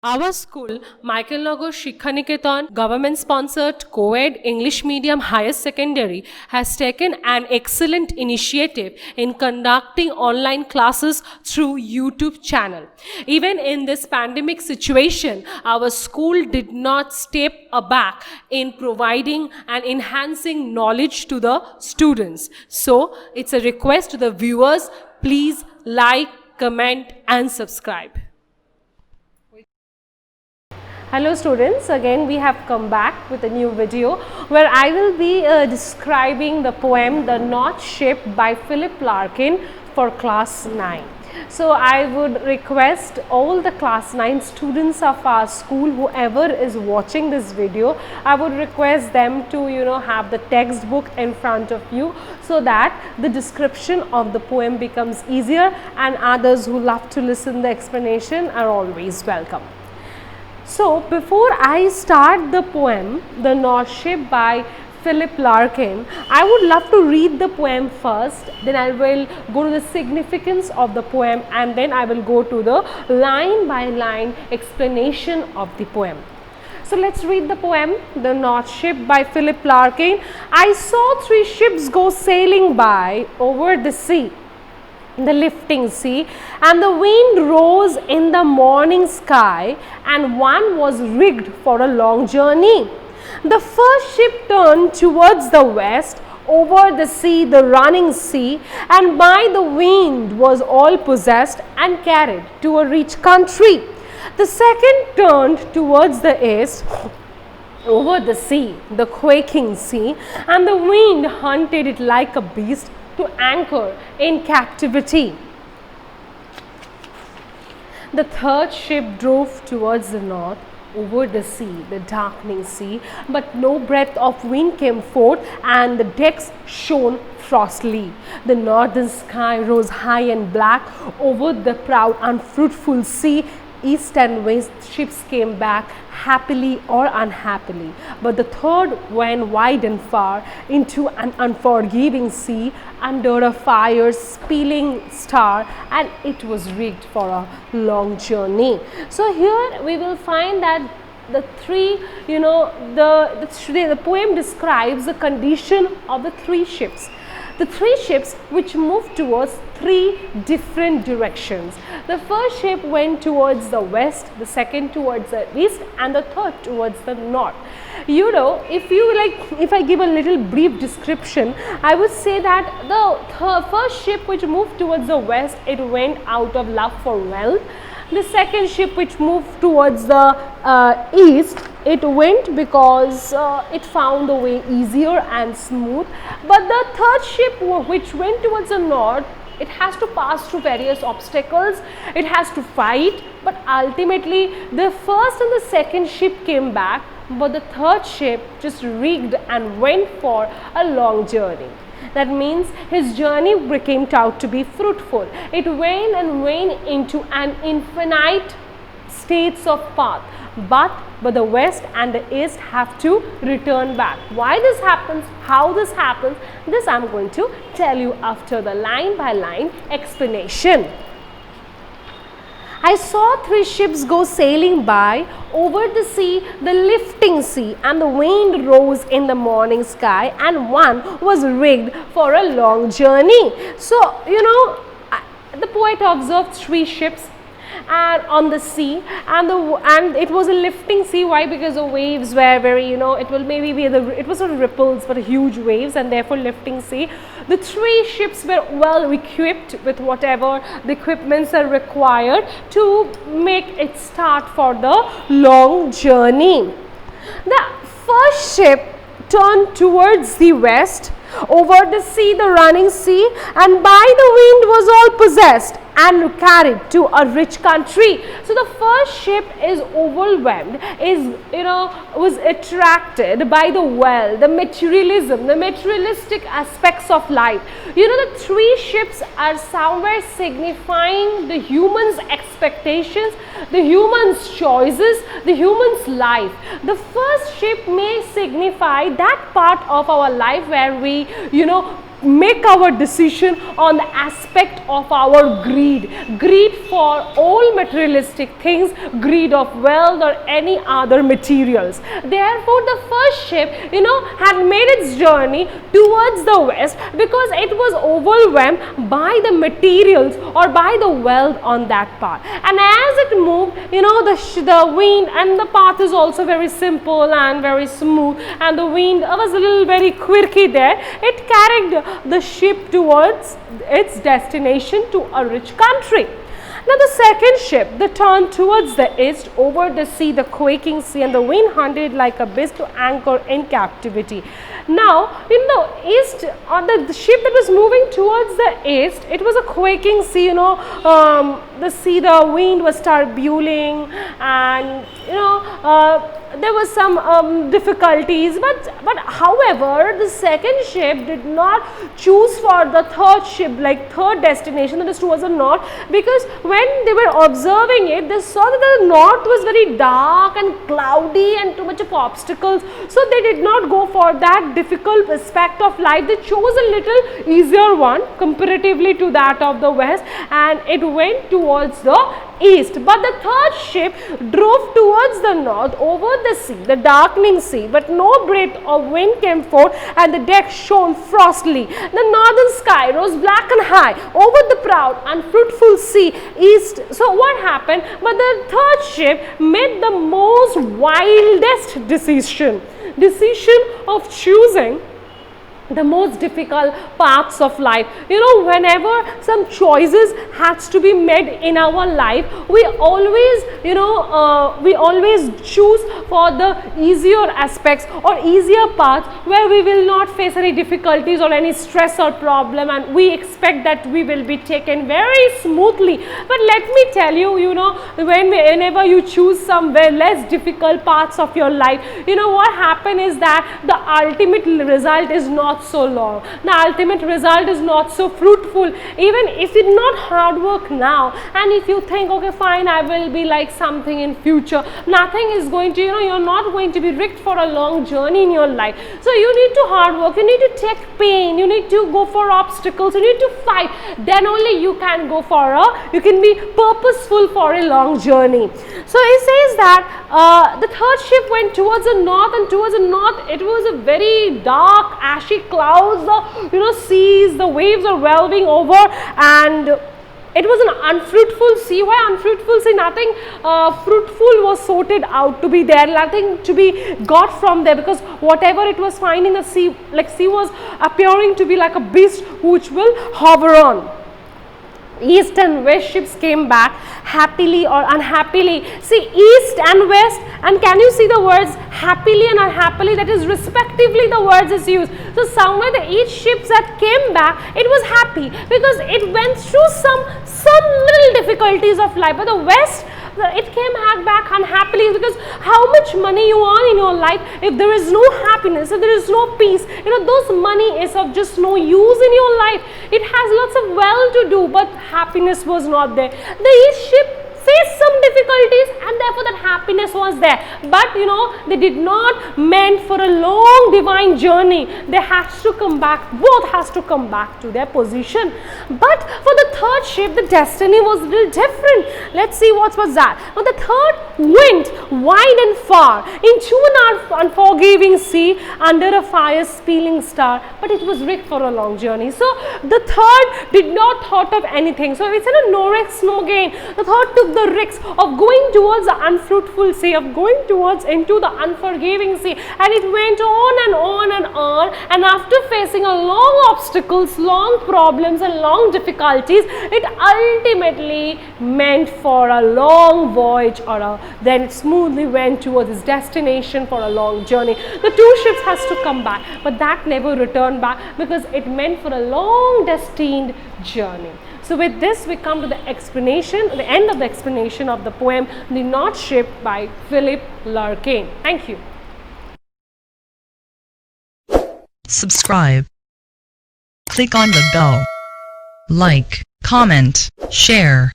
Our school, MICHAELNAGAR SHIKSHANIKETAN, government-sponsored co-ed English medium higher secondary, has taken an excellent initiative in conducting online classes through YouTube channel. Even in this pandemic situation, our school did not step aback in providing and enhancing knowledge to the students. So, it's a request to the viewers, please like, comment and subscribe. Hello students, again we have come back with a new video where I will be describing the poem The North Ship by Philip Larkin for class 9. So I would request all the class 9 students of our school, whoever is watching this video, I would request them to have the textbook in front of you so that the description of the poem becomes easier, and others who love to listen the explanation are always welcome. So, before I start the poem, The North Ship by Philip Larkin, I would love to read the poem first, then I will go to the significance of the poem, and then I will go to the line by line explanation of the poem. So, let's read the poem, The North Ship by Philip Larkin. I saw 3 ships go sailing by over the sea, the lifting sea, and the wind rose in the morning sky, and one was rigged for a long journey. The first ship turned towards the west, over the sea, the running sea, and by the wind was all possessed and carried to a rich country. The second turned towards the east, over the sea, the quaking sea, and the wind hunted it like a beast to anchor in captivity. The third ship drove towards the north, over the sea, the darkening sea, but no breath of wind came forth, and the decks shone frostily. The northern sky rose high and black over the proud unfruitful sea. East and west ships came back, happily or unhappily, but the third went wide and far into an unforgiving sea under a fire spilling star, and it was rigged for a long journey. So here we will find that the three, the poem describes the condition of the 3 ships. The 3 ships which moved towards 3 different directions. The first ship went towards the west, the second towards the east, and the third towards the north. If I give a little brief description, I would say that the first ship which moved towards the west, it went out of love for wealth. The second ship which moved towards the east, it went because it found the way easier and smooth. But the third ship which went towards the north, it has to pass through various obstacles, it has to fight, but ultimately the first and the second ship came back, but the third ship just rigged and went for a long journey. That means his journey came out to be fruitful. It went and went into an infinite states of path, but the west and the east have to return back. Why this happens, how this happens, this I am going to tell you after the line by line explanation. I saw 3 ships go sailing by over the sea, the lifting sea, and the wind rose in the morning sky, and one was rigged for a long journey. So, the poet observed 3 ships and on the sea, and it was a lifting sea. Why? Because the waves were very, it was not ripples but huge waves, and therefore lifting sea. The 3 ships were well equipped with whatever the equipments are required to make it start for the long journey. The first ship turned towards the west, over the sea, the running sea, and by the wind was all possessed and carried to a rich country. So the first ship is overwhelmed, was attracted by the wealth, the materialism, the materialistic aspects of life. The 3 ships are somewhere signifying the human's expectations, the human's choices, the human's life. The first ship may signify that part of our life where we, make our decision on the aspect of our greed for all materialistic things, greed of wealth or any other materials. Therefore the first ship had made its journey towards the west because it was overwhelmed by the materials or by the wealth on that path. And as it moved, the wind, and the path is also very simple and very smooth, and the wind was a little very quirky there. It carried the ship towards its destination to a rich country. Now the second ship, that turned towards the east over the sea, the quaking sea, and the wind hunted like a beast to anchor in captivity. Now in the east, on the ship that was moving towards the east, it was a quaking sea, the sea, the wind was turbulent, and there was some difficulties, but however the second ship did not choose for the third ship, like third destination, that is towards the north, because when they were observing it, they saw that the north was very dark and cloudy and too much of obstacles, so they did not go for that difficult aspect of life. They chose a little easier one comparatively to that of the west, and it went towards the east. But the third ship drove towards the north over the sea, the darkening sea, but no breath of wind came forth, and the deck shone frostily. The northern sky rose black and high over the proud and fruitful sea east. So what happened? But the third ship made the most wildest decision of choosing the most difficult paths of life. Whenever some choices has to be made in our life, we always choose for the easier aspects or easier paths where we will not face any difficulties or any stress or problem, and we expect that we will be taken very smoothly. But let me tell you, whenever you choose some very less difficult parts of your life, what happen is that the ultimate result is not so long. The ultimate result is not so fruitful. Even if it's not hard work now, and if you think, okay fine, I will be like something in future, nothing is going to, you're not going to be rigged for a long journey in your life. So you need to hard work, you need to take pain, you need to go for obstacles, you need to fight. Then only you can go for you can be purposeful for a long journey. So it says that the third ship went towards the north, and towards the north it was a very dark ashy clouds, the seas, the waves are whelming over, and it was an unfruitful sea. Why unfruitful sea? Nothing fruitful was sorted out to be there, nothing to be got from there, because whatever it was finding, the sea was appearing to be like a beast which will hover on. East and west ships came back happily or unhappily. See, east and west, and can you see the words happily and unhappily? That is respectively the words is used. So somewhere the each ships that came back, it was happy because it went through some little difficulties of life. But the west, it came back unhappily, because how much money you earn in your life, if there is no happiness, if there is no peace, those money is of just no use in your life. It has lots of well to do, but happiness was not there. The east ship faced some difficulties, and therefore that happiness was there, but they did not meant for a long divine journey. They has to come back, both has to come back to their position. But for the third ship, the destiny was a little different. Let's see what was that. Now the third went wide and far into an unforgiving sea under a fire spilling star, but it was rigged for a long journey. So the third did not thought of anything. So it's in a no risk no gain. The third took the risks of going towards the unfruitful sea, of going towards into the unforgiving sea, and it went on and on and on, and after facing a long obstacles, long problems and long difficulties, it ultimately meant for a long voyage, or then it smoothly went towards its destination for a long journey. The two ships has to come back, but that never returned back because it meant for a long destined journey. So with this we come to the explanation, the end of the explanation of the poem The North Ship by Philip Larkin. Thank you. Subscribe. Click on the bell. Like, comment, share.